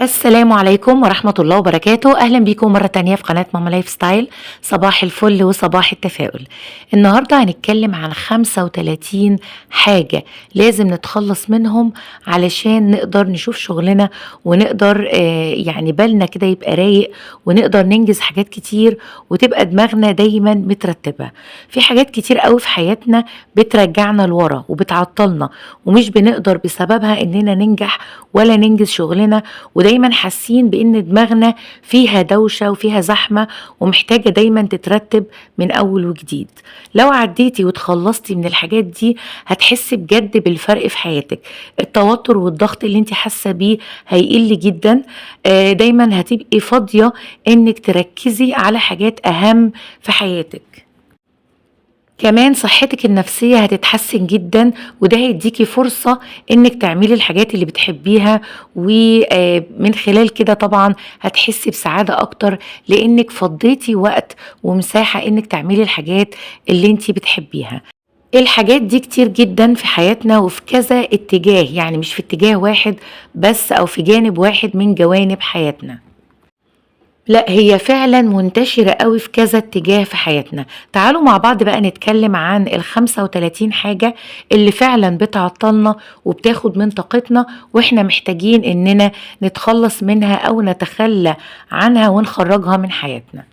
السلام عليكم ورحمة الله وبركاته. أهلا بيكم مرة تانية في قناة ماما لايف ستايل. صباح الفل وصباح التفاؤل. النهاردة هنتكلم عن 35 حاجة لازم نتخلص منهم علشان نقدر نشوف شغلنا ونقدر يعني بالنا كده يبقى رايق ونقدر ننجز حاجات كتير وتبقى دماغنا دايما مترتبة. في حاجات كتير قوي في حياتنا بترجعنا لورا وبتعطلنا ومش بنقدر بسببها اننا ننجح ولا ننجز شغلنا، ودايما حاسين بان دماغنا فيها دوشة وفيها زحمة ومحتاجة دايما تترتب من اول وجديد. لو عديتي وتخلصتي من الحاجات دي هتحسي بجد بالفرق في حياتك. التوتر والضغط اللي انت حاسة بيه هيقل جدا. دايما هتبقي فاضية انك تركزي على حاجات اهم في حياتك. كمان صحتك النفسية هتتحسن جدا، وده هيديكي فرصة انك تعملي الحاجات اللي بتحبيها، ومن خلال كده طبعا هتحسي بسعادة اكتر لانك فضيتي وقت ومساحة انك تعملي الحاجات اللي انتي بتحبيها. الحاجات دي كتير جدا في حياتنا وفي كذا اتجاه، يعني مش في اتجاه واحد بس او في جانب واحد من جوانب حياتنا. لأ، هي فعلًا منتشرة أوي في كذا اتجاه في حياتنا. تعالوا مع بعض بقى نتكلم عن ال35 حاجة اللي فعلًا بتعطّلنا وبتاخد من طاقتنا، وإحنا محتاجين إننا نتخلّص منها أو نتخلّى عنها ونخرّجها من حياتنا.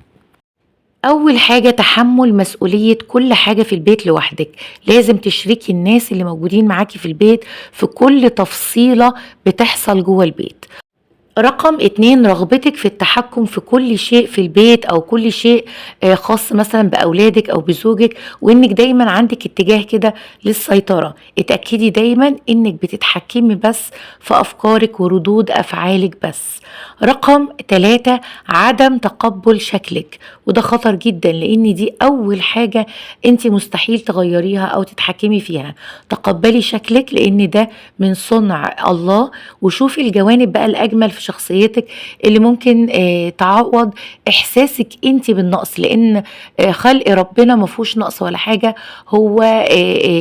أول حاجة تحمُّل مسؤولية كل حاجة في البيت لوحدِك. لازم تشركي الناس اللي موجودين معاكِ في البيت في كل تفصيلة بتحصل جوّه البيت. رقم 2 رغبتِك في التحكُّم في كل شيء في البيت أو كل شيء خاص مثلًا بأولادِك أو بزوجِك، وإنِّك دايمًا عندِك اتجاه كده للسيطرة. اتأكدي دايمًا إنِّك بتتحكمي بس في أفكارِك وردود أفعالِك بس. رقم 3 عدم تقبُّل شكلِك، وده خطر جدًا لإن دي أول حاجة أنتِ مستحيل تغيّريها أو تتحكمي فيها. تقبّلي شكلِك لإن ده من صُنع الله، وشوفي الجوانب بقى الأجمل في شخصيتِك اللي ممكن تعوّض إحساسِك أنتِ بالنقص، لإن خلق ربنا ما فيهوش نقص ولا حاجة. هو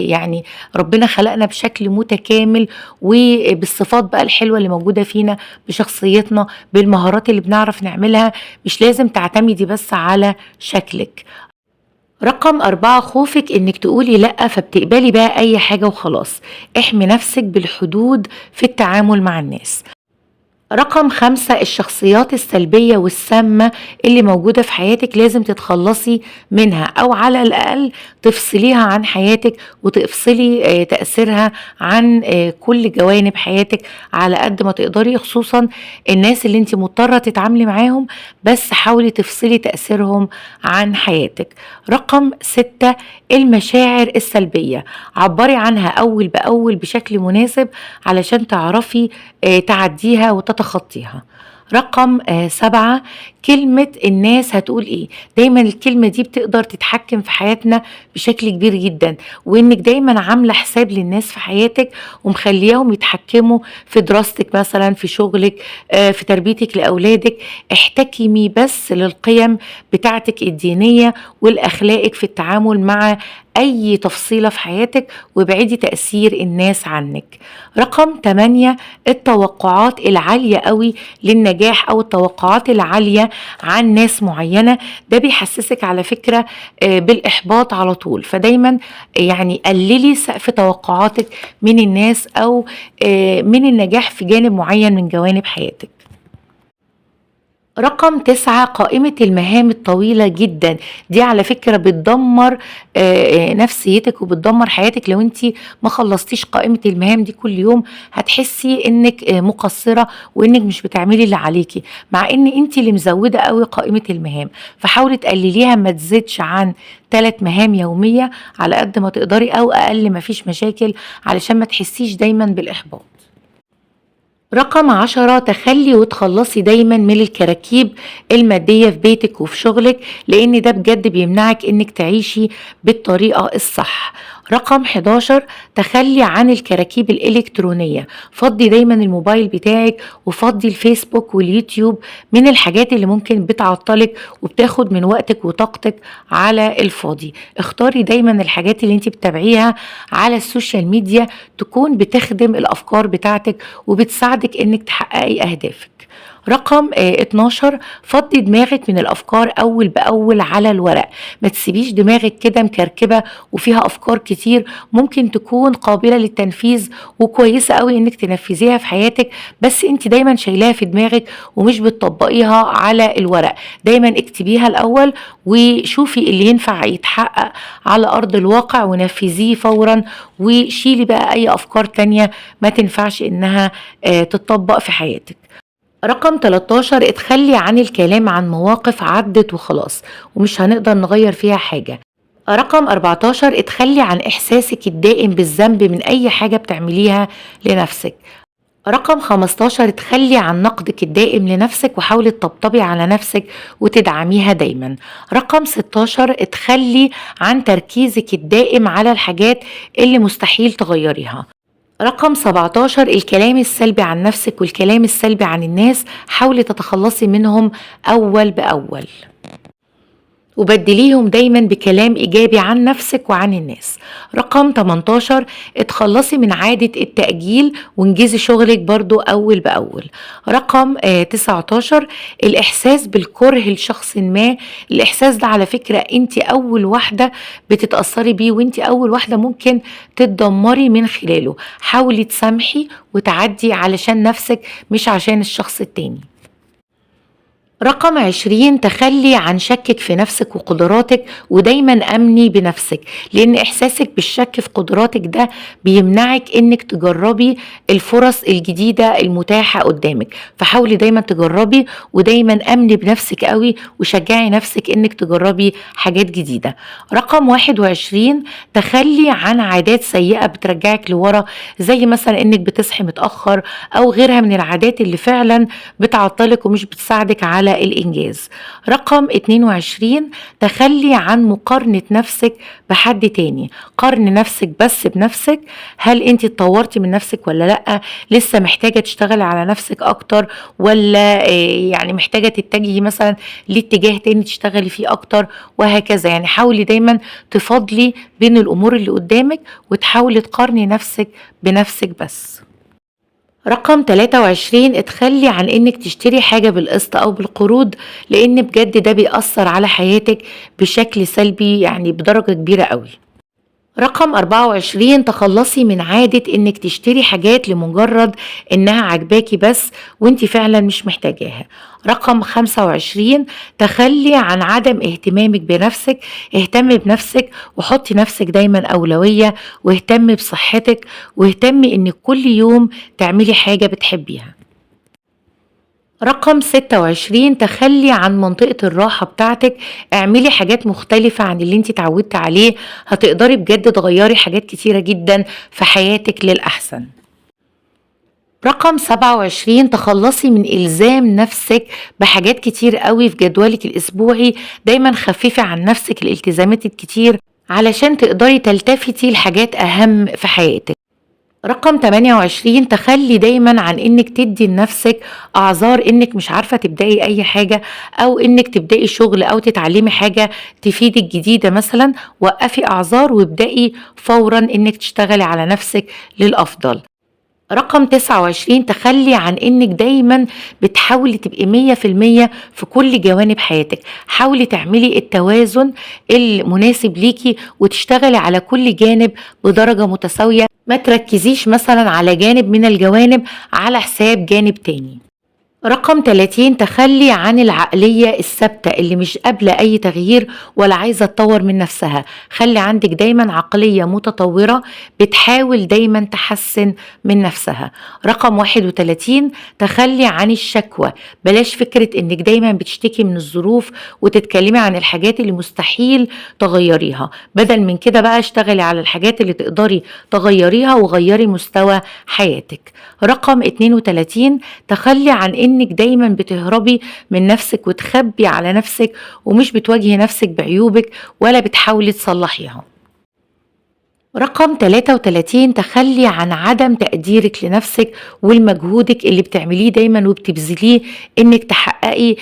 يعني ربنا خلقنا بشكل متكامل وبالصفات بقى الحلوة اللي موجودة فينا، بشخصيتنا، بالمهارات اللي بنعرف نعملها. مش لازم تعتمدي بس على شكلِك. رقم 4 خوفِك إنِّك تقولي لأ، فبتقبلي بقى أي حاجة وخلاص. احمي نفسِك بالحدود في التعامل مع الناس. رقم 5 الشخصيات السلبية والسامة اللي موجودة في حياتِك لازم تتخلّصي منها، أو على الأقل تفصليها عن حياتِك وتفصلي تأثيرها عن كل جوانب حياتِك على قد ما تقدري، خصوصًا الناس اللي أنتِ مضطرة تتعاملي معاهم، بس حاولي تفصلي تأثيرهم عن حياتِك. رقم 6 المشاعر السلبية، عبّري عنها أول بأول بشكل مناسب علشان تعرفي تعدّيها وتتخطّيها. رقم 7 كلمة الناس هتقول إيه. دايمًا الكلمة دي بتقدر تتحكّم في حياتنا بشكل كبير جدًا، وإنِّك دايمًا عاملة حساب للناس في حياتِك ومخلّياهم يتحكّموا في دراستِك مثلًا، في شغلِك، في تربيتِك لأولادِك. احتكمي بس للقِيَم بتاعتِك الدينية والأخلاقِك في التعامل مع أي تفصيلة في حياتِك، وابعدي تأثير الناس عنِّك. رقم 8 التوقعات العالية أوي للنجاح أو التوقعات العالية عن ناس معيّنة، ده بيحسّسِك على فكرة بالإحباط على طول. فدايمًا يعني قلّلي سقف توقعاتِك من الناس أو من النجاح في جانب معيّن من جوانب حياتِك. رقم 9 قائمة المهام الطويلة جدًا. دي على فكرة بتدمّر نفسيتِك وبتدمّر حياتِك. لو أنتِ ما خلّصتيش قائمة المهام دي كل يوم هتحسّي إنِّك مقصّرة وإنِّك مش بتعملي اللي عليكِ، مع إن أنتِ اللي مزوّدة أوي قائمة المهام. فحاولي تقلّليها ما تزيدش عن 3 مهام يومية على قد ما تقدري، أو أقل ما فيش مشاكل، علشان ما تحسّيش دايمًا بالإحباط. رقم 10 تخلّي وتخلّصي دايمًا من الكراكيب المادية في بيتِك وفي شغلِك، لإن ده بجد بيمنعِك إنِّك تعيشي بالطريقة الصح. رقم 11 تخلي عن الكراكيب الإلكترونية، فضي دايما الموبايل بتاعك وفضي الفيسبوك واليوتيوب من الحاجات اللي ممكن بتعطلك وبتاخد من وقتك وطاقتك على الفاضي. اختاري دايما الحاجات اللي انت بتتابعيها على السوشيال ميديا تكون بتخدم الأفكار بتاعتك وبتساعدك انك تحققي أهدافك. رقم 12 فضي دماغك من الأفكار أول بأول على الورق، ما تسيبيش دماغك كده مكركبة وفيها أفكار كتير ممكن تكون قابلة للتنفيذ وكويسة قوي إنك تنفذيها في حياتك، بس أنت دايما شايلاها في دماغك ومش بتطبقيها على الورق. دايما اكتبيها الأول وشوفي اللي ينفع يتحقق على أرض الواقع ونفذيه فورا، وشيلي بقى أي أفكار تانية ما تنفعش إنها تتطبق في حياتك. رقم 13 اتخلي عن الكلام عن مواقف عدت وخلاص ومش هنقدر نغير فيها حاجة. رقم 14 اتخلي عن إحساسك الدائم بالذنب من أي حاجة بتعمليها لنفسك. رقم 15 اتخلي عن نقدك الدائم لنفسك وحاولي تطبطبي على نفسك وتدعميها دايما. رقم 16 اتخلي عن تركيزك الدائم على الحاجات اللي مستحيل تغيريها. رقم 17 الكلام السلبي عن نفسك والكلام السلبي عن الناس حاولي تتخلصي منهم أول بأول وبدليهم دايما بكلام إيجابي عن نفسك وعن الناس. رقم 18 اتخلصي من عادة التأجيل وانجزي شغلك برضو أول بأول. رقم 19 الإحساس بالكره لشخص ما، الإحساس ده على فكرة انت أول واحدة بتتأثري بيه وانت أول واحدة ممكن تتدمري من خلاله. حاولي تسامحي وتعدي علشان نفسك مش عشان الشخص التاني. رقم 20 تخلي عن شكك في نفسك وقدراتك ودايما أمني بنفسك، لأن إحساسك بالشك في قدراتك ده بيمنعك إنك تجربي الفرص الجديدة المتاحة قدامك. فحاولي دايما تجربي ودايما أمني بنفسك قوي وشجعي نفسك إنك تجربي حاجات جديدة. رقم 21 تخلي عن عادات سيئة بترجعك لورا، زي مثلا إنك بتصحي متأخر أو غيرها من العادات اللي فعلا بتعطلك ومش بتساعدك على الإنجاز. رقم 22 تخلي عن مقارنة نفسك بحد تاني، قارن نفسك بس بنفسك. هل انت اتطورتي من نفسك ولا لأ؟ لسه محتاجة تشتغلي على نفسك أكتر ولا يعني محتاجة تتجهي مثلا لاتجاه تاني تشتغلي فيه أكتر وهكذا. يعني حاولي دايما تفضلي بين الأمور اللي قدامك وتحاولي تقارني نفسك بنفسك بس. رقم 23 اتخلي عن انك تشتري حاجة بالقسط او بالقروض، لان بجد ده بيأثر على حياتك بشكل سلبي يعني بدرجة كبيرة قوي. رقم 24 تخلصي من عادة انك تشتري حاجات لمجرد انها عجباكي بس وانت فعلا مش محتاجاها. رقم 25 تخلي عن عدم اهتمامك بنفسك، اهتمي بنفسك وحطي نفسك دايما أولوية، واهتمي بصحتك واهتمي انك كل يوم تعملي حاجة بتحبيها. رقم 26 تخلي عن منطقة الراحة بتاعتك، اعملي حاجات مختلفة عن اللي انت اتعودت عليه، هتقدري بجد تغيري حاجات كتيرة جدا في حياتك للأحسن. رقم 27 تخلصي من إلزام نفسك بحاجات كتير قوي في جدولك الأسبوعي، دايما خففي عن نفسك الالتزامات الكتير علشان تقدري تلتفتي لحاجات أهم في حياتك. رقم 28 تخلي دايما عن انك تدي لنفسك اعذار انك مش عارفة تبدأي اي حاجة او انك تبدأي شغل او تتعلمي حاجة تفيدك جديدة مثلا. وقفي اعذار وابدأي فورا انك تشتغلي على نفسك للافضل. رقم 29 تخلي عن انك دايما بتحاولي تبقي 100% في كل جوانب حياتك، حاولي تعملي التوازن المناسب ليكي وتشتغلي على كل جانب بدرجة متساوية، ما تركزيش مثلا على جانب من الجوانب على حساب جانب تاني. رقم 30 تخلي عن العقلية الثابتة اللي مش قابلة أي تغيير ولا عايزة تطور من نفسها، خلي عندك دايما عقلية متطورة بتحاول دايما تحسن من نفسها. رقم 31 تخلي عن الشكوى، بلاش فكرة انك دايما بتشتكي من الظروف وتتكلمي عن الحاجات اللي مستحيل تغيريها، بدل من كده بقى اشتغلي على الحاجات اللي تقدري تغيريها وغيري مستوى حياتك. رقم 32 تخلي عن انك دايما بتهربي من نفسك وتخبي على نفسك ومش بتواجهي نفسك بعيوبك ولا بتحاولي تصلحيها. رقم 33 تخلي عن عدم تقديرك لنفسك ولمجهودك اللي بتعمليه دايما وبتبذليه انك تحققي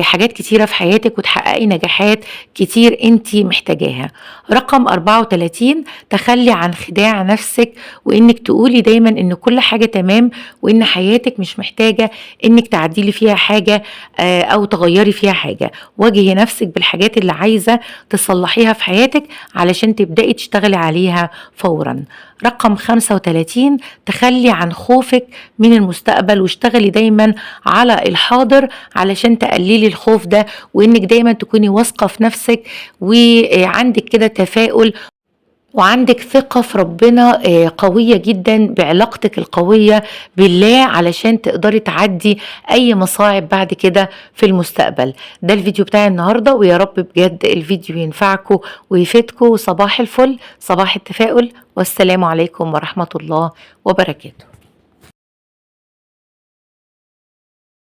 حاجات كتيرة في حياتك وتحققي نجاحات كتير انت محتاجاها. رقم 34 تخلي عن خداع نفسك وانك تقولي دايما ان كل حاجة تمام وان حياتك مش محتاجة انك تعديلي فيها حاجة او تغيري فيها حاجة. واجهي نفسك بالحاجات اللي عايزة تصلحيها في حياتك علشان تبدأي تشتغلي عليها فورا. رقم 35 تخلي عن خوفك من المستقبل واشتغلي دايما على الحاضر علشان تقللي الخوف ده وانك دايما تكوني واثقة في نفسك وعندك كده تفاؤل وعندك ثقة في ربنا قوية جدا بعلاقتك القوية بالله علشان تقدري تعدي أي مصاعب بعد كده في المستقبل. ده الفيديو بتاعي النهاردة ويا رب بجد الفيديو ينفعكم ويفيدكم. صباح الفل، صباح التفاؤل، والسلام عليكم ورحمة الله وبركاته.